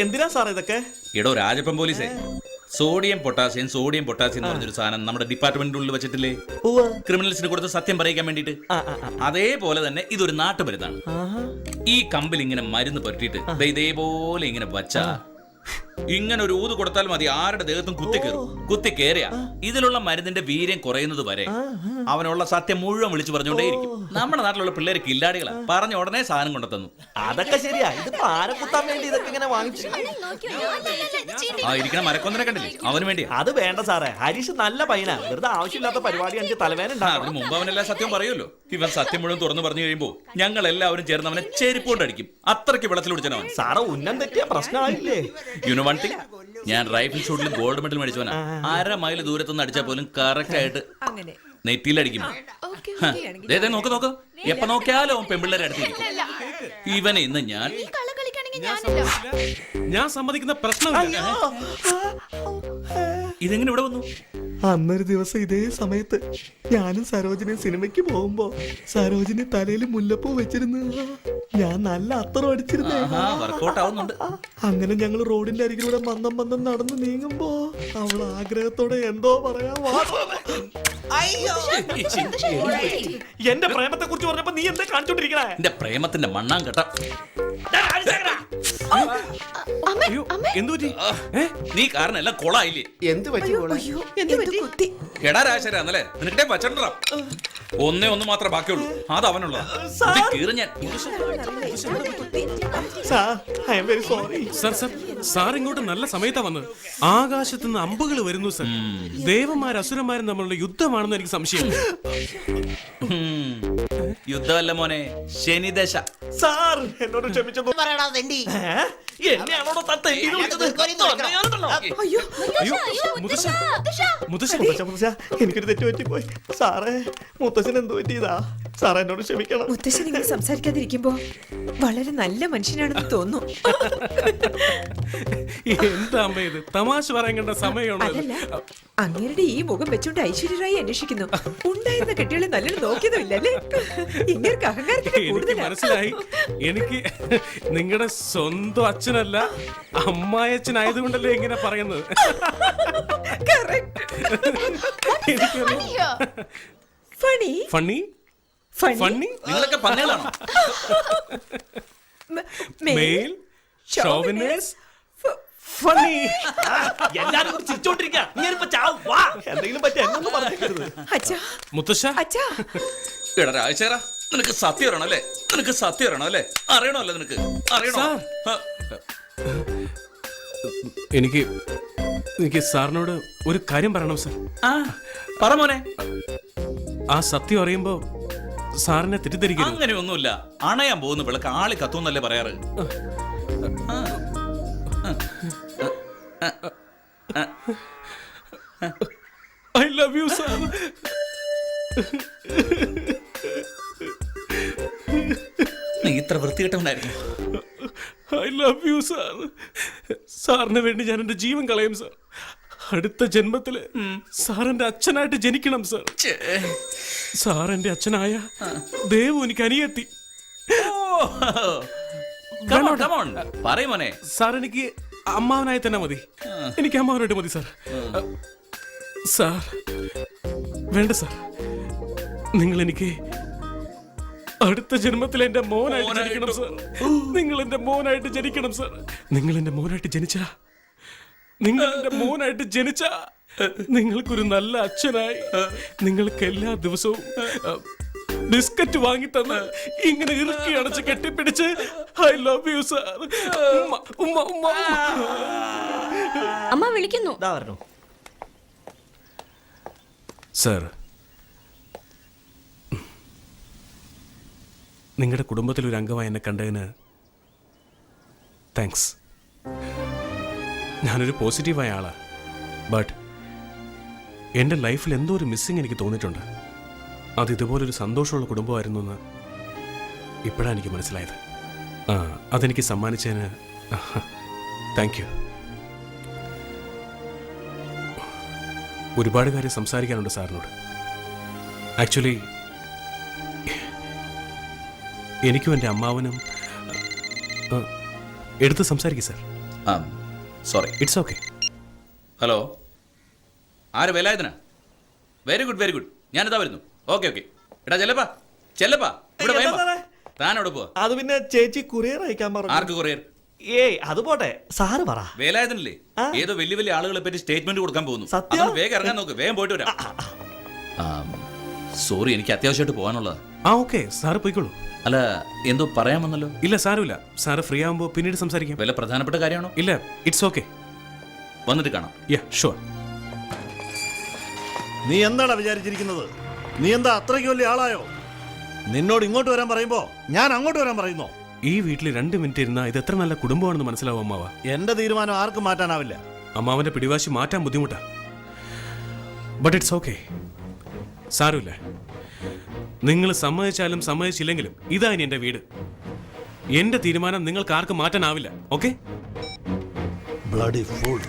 എന്തിനാ സാറേ ഇതൊക്കെ? എടോ രാജപ്പൻ പോലീസേ, സോഡിയം പൊട്ടാസ്യം എന്ന് പറഞ്ഞൊരു സാധനം നമ്മുടെ ഡിപ്പാർട്ട്മെന്റിന്റെ ഉള്ളിൽ വെച്ചിട്ടില്ലേ, ക്രിമിനൽസിന് കൊടുത്ത് സത്യം പറയിക്കാൻ വേണ്ടിട്ട്. അതേപോലെ തന്നെ ഇതൊരു നാട്ടുമരുന്നാണ്. ഈ കമ്പിൽ ഇങ്ങനെ മരുന്ന് പറ്റിയിട്ട് ഇതേപോലെ ഇങ്ങനെ വച്ചാ ഇങ്ങനെ ഒരു ഊത് കൊടുത്താൽ മതി, ആരുടെ ദേഹത്തും കുത്തി കയറിയാ ഇതിലുള്ള മരുന്നിന്റെ വീര്യം കുറയുന്നത് വരെ അവനുള്ള സത്യം മുഴുവൻ വിളിച്ചു പറഞ്ഞുകൊണ്ടേയിരിക്കും. നമ്മുടെ നാട്ടിലുള്ള പിള്ളേര് കില്ലാടികളാ, പറഞ്ഞ ഉടനെ സാധനം കൊണ്ടുതന്നു. അതൊക്കെ ശരിയാ. ഇതിപ്പോ ആരെ കുത്താൻ വേണ്ടി ഇതൊക്കെ ഇങ്ങനെ വാങ്ങിച്ചു? ആ ഇരിക്കണ മരക്കൊന്നിനെ കണ്ടില്ലേ, അവന് വേണ്ടിയാ. അത് വേണ്ട സാറേ, ഹരീഷ് നല്ല പയ്യനാ. വെറുതെ ആവശ്യമില്ലാത്ത പരിപാടി കാണിച്ച് തലവേന ഉണ്ടാകും. അതിന് മുമ്പ് അവനെല്ലാം സത്യം പറയുമല്ലോ. ഇവൻ സത്യം മുഴുവൻ തുറന്നു പറഞ്ഞു കഴിയുമ്പോ ഞങ്ങൾ എല്ലാവരും ചേർന്ന് അവനെ ചെരുപ്പ് കൊണ്ട് അടിക്കും. അത്രയ്ക്ക് വെള്ളത്തിൽ പിടിച്ചവൻ. സാറേ ഉന്നം തെറ്റിയ പ്രശ്നമായില്ലേ? ഞാൻ റൈഫിൾ ഷൂട്ടിൽ ഗോൾഡ് മെഡൽ മേടിച്ചവനാ. 1/2 മൈൽ ദൂരത്തുനിന്ന് അടിച്ചാൽ പോലും കറക്റ്റ് ആയിട്ട് നെറ്റിയിലടിക്കും. നോക്ക് എപ്പ നോക്കിയാലും അവൻ പെമ്പിള്ളേരെ അടുത്തിരിക്കും. ഇവനെ ഇന്ന് ഞാൻ സമ്മതിക്കുന്ന പ്രശ്നമില്ല. ഇതെങ്ങനെ ഇവിടെ വന്നു? അന്നൊരു ദിവസം ഇതേ സമയത്ത് ഞാനും സരോജിനിയും സിനിമയ്ക്ക് പോകുമ്പോ സരോജിനി തലയിൽ മുല്ലപ്പൂ വെച്ചിരുന്നു. ഞാൻ നല്ല അത്തറം അടിച്ചിരുന്നേ. വർക്കൗട്ട് ആവുന്നുണ്ട്. അങ്ങനെ ഞങ്ങൾ റോഡിന്റെ അരികിലൂടെ മന്ദം നടന്ന് നീങ്ങുമ്പോ അവൾ ആഗ്രഹത്തോടെ എന്തോ പറയാ. എന്റെ പ്രേമത്തെ കുറിച്ച് പറഞ്ഞപ്പോ നീ എന്താ കാണിച്ചോണ്ടിരിക്കണേ? എന്റെ പ്രേമത്തിന്റെ മണ്ണാങ്കട്ട. നീ കാരണം എല്ലാം കൊളായില്ലേ? എന്ത് പറ്റി? എടാ രാശരാന്നല്ലേ, നിനക്കിട്ടേ പച്ചണ്ടാ. ഒന്ന് മാത്രമേ ബാക്കിയുള്ളൂ, അത് അവനുള്ള. സാർ ഇങ്ങോട്ട് നല്ല സമയത്താ വന്നത്. ആകാശത്തുനിന്ന് അമ്പുകൾ വരുന്നു സർ. ദേവന്മാരും അസുരന്മാരും തമ്മിലുള്ള യുദ്ധമാണെന്ന് എനിക്ക് സംശയം. യുദ്ധമല്ല മോനെ, ശനിദശ. സാർ എന്നോട് ക്ഷമിച്ചോ. എനിക്കൊരു തെറ്റ് പറ്റിപ്പോയി സാറേ. മുത്തശ്ശൻ എന്ത് പറ്റിയതാ സാറേ? എന്നോട് ക്ഷമിക്കണം. മുത്തശ്ശൻ ഇങ്ങനെ സംസാരിക്കാതിരിക്കുമ്പോ വളരെ നല്ല മനുഷ്യനാണെന്ന് തോന്നുന്നു. എന്താ അമ്മ ഇത്? തമാശ പറയാൻ കണ്ട സമയമാണ്. അതല്ല, അങ്ങേരുടെ ഈ മുഖം വെച്ചോണ്ട് ഐശ്വര്യരായി അന്വേഷിക്കുന്നു. ഉണ്ടായിരുന്ന കെട്ടികളെ നല്ലോണം നോക്കിയതും ഇല്ലല്ലേ? ഇങ്ങനെ അഹങ്കാരത്തിന് എനിക്ക് മനസ്സിലായി. എനിക്ക് നിങ്ങളുടെ സ്വന്തം അച്ഛനല്ല അമ്മായച്ഛനായതുകൊണ്ടല്ലേ ഇങ്ങനെ പറയുന്നത്. നിങ്ങളൊക്കെ പന്നകളാണോ? Mail chauvinist funny. എല്ലാരും ചിരിച്ചോണ്ടിരിക്കുക. എന്തെങ്കിലും പറ്റി എന്നൊന്നും പറഞ്ഞിരുന്നു. നിനക്ക് സത്യം അറിയണല്ലേ? അറിയണമല്ലേ? നിനക്ക് അറിയണോ? എനിക്ക് സാറിനോട് ഒരു കാര്യം പറയണം സാർ. പറ മോനെ. ആ സത്യം അറിയുമ്പോ സാറിനെ തെറ്റിദ്ധരിക്കരുത്. അങ്ങനെയൊന്നുമില്ല. അണയാൻ പോകുന്ന വിളക്ക് ആളി കത്തുന്നല്ലേ പറയാറ്. I love you, sir. നീ ഇത്ര വൃത്തികെട്ടവനായിരുന്നു. I love you, sir. സാറിന് വേണ്ടി ഞാൻ എന്റെ ജീവൻ കളയും സാർ. അടുത്ത ജന്മത്തില് സാറിന്റെ അച്ഛനായിട്ട് ജനിക്കണം സാർ. സാറിന്റെ അച്ഛനായ ദേവു എനിക്ക് അനിയത്തി. പറയുമോനെ. സാർ എനിക്ക് അമ്മാവനായി തന്നെ മതി. എനിക്ക് അമ്മാവനായിട്ട് മതി സാർ. സാർ വേണ്ട സാർ, നിങ്ങൾ എനിക്ക് അടുത്ത ജന്മത്തിൽ എന്റെ മോനായിട്ട് ജനിക്കണം സാർ. നിങ്ങൾ എന്റെ മോനായിട്ട് ജനിക്കണം സാർ. നിങ്ങൾ എന്റെ മോനായിട്ട് ജനിച്ച നിങ്ങൾക്കൊരു നല്ല അച്ഛനായി നിങ്ങൾക്ക് എല്ലാ ദിവസവും ബിസ്ക്കറ്റ് വാങ്ങി തന്ന് ഇങ്ങനെ ഇറുക്കി അടച്ച് കെട്ടിപ്പിടിച്ച് ഐ ലവ് യു സാർ. അമ്മ വിളിക്കുന്നു. സാർ, നിങ്ങളുടെ കുടുംബത്തിൽ ഒരു അംഗമായി എന്നെ കണ്ടതിന് താങ്ക്സ്. ഞാനൊരു പോസിറ്റീവായ ആളാണ്. ബട്ട് എൻ്റെ ലൈഫിൽ എന്തോ ഒരു മിസ്സിങ് എനിക്ക് തോന്നിയിട്ടുണ്ട്. അത് ഇതുപോലൊരു സന്തോഷമുള്ള കുടുംബമായിരുന്നു എന്ന് ഇപ്പോഴാണ് എനിക്ക് മനസ്സിലായത്. അതെനിക്ക് സമ്മാനിച്ചതിന് താങ്ക് യു. ഒരുപാട് കാര്യം സംസാരിക്കാനുണ്ട് സാറിനോട്. ആക്ച്വലി എനിക്കും എൻ്റെ അമ്മാവനും എടുത്ത് സംസാരിക്കും സാർ. ആ സോറി. It's okay. ഹലോ, ആര്? വേലായുധനാ? വെരി ഗുഡ് വെരി ഗുഡ്, ഞാനിതാ വരുന്നു. Okay okay. എടാ ചെല്ലപ്പാ ചെല്ലപ്പാ, ഇവിടെ എന്താ വേഗം വാ. സാറേ? താൻ എവിടെ പോവാ? അത് പിന്നെ ചേച്ചി കുറിയർ അയക്കാൻ പറഞ്ഞു. ആർക്ക് കൊറിയർ? ഏയ് അത് പോട്ടെ, സാറ് പറ. വേലായുധനല്ലേ? ആ. ഏതോ വലിയ വലിയ ആളുകളെ പറ്റി സ്റ്റേറ്റ്മെന്റ് കൊടുക്കാൻ പോകുന്നു. സത്യം? അതുകൊണ്ട് വേഗം ഇറങ്ങാൻ നോക്ക്, വേഗം പോയിട്ട് വരാം. സോറി, എനിക്ക് അത്യാവശ്യമായിട്ട് പോകാനുള്ളതാ. ആ ഓക്കെ, സാറ് പോയിക്കോളൂ. അല്ല, എന്തോ പറയാൻ വന്നല്ലോ? ഇല്ല സാരമില്ല, സാറ് ഫ്രീ ആകുമ്പോൾ പിന്നീട് സംസാരിക്കാം. വല്ല പ്രധാനപ്പെട്ട കാര്യമാണോ? ഇല്ല, ഇറ്റ്സ് ഓക്കെ. വന്നിട്ട് കാണാം. Yeah sure. നീ എന്താണ് വിചാരിച്ചിരിക്കുന്നത്? നീ എന്താ അത്രയ്ക്ക് വലിയ ആളായോ? നിന്നോട് ഇങ്ങോട്ട് വരാൻ പറയുമ്പോ ഞാൻ അങ്ങോട്ട് വരാൻ പറയുന്നോ? ഈ വീട്ടിൽ 2 മിനിറ്റ് ഇരുന്നാ ഇത് എത്ര നല്ല കുടുംബമാണെന്ന് മനസ്സിലാവും അമ്മാവ. എന്റെ തീരുമാനം ആർക്കും മാറ്റാനാവില്ല. അമ്മാവന്റെ പിടിവാശി മാറ്റാൻ ബുദ്ധിമുട്ടാ. ബട്ട് ഇറ്റ്സ് ഓക്കെ, സാരമില്ല. നിങ്ങൾ സമ്മതിച്ചാലും സമ്മതിച്ചില്ലെങ്കിലും ഇതാ ഇനി എന്റെ വീട്. എന്റെ തീരുമാനം നിങ്ങൾക്ക് ആർക്കും മാറ്റാനാവില്ല. ഓക്കെ? Bloody fool.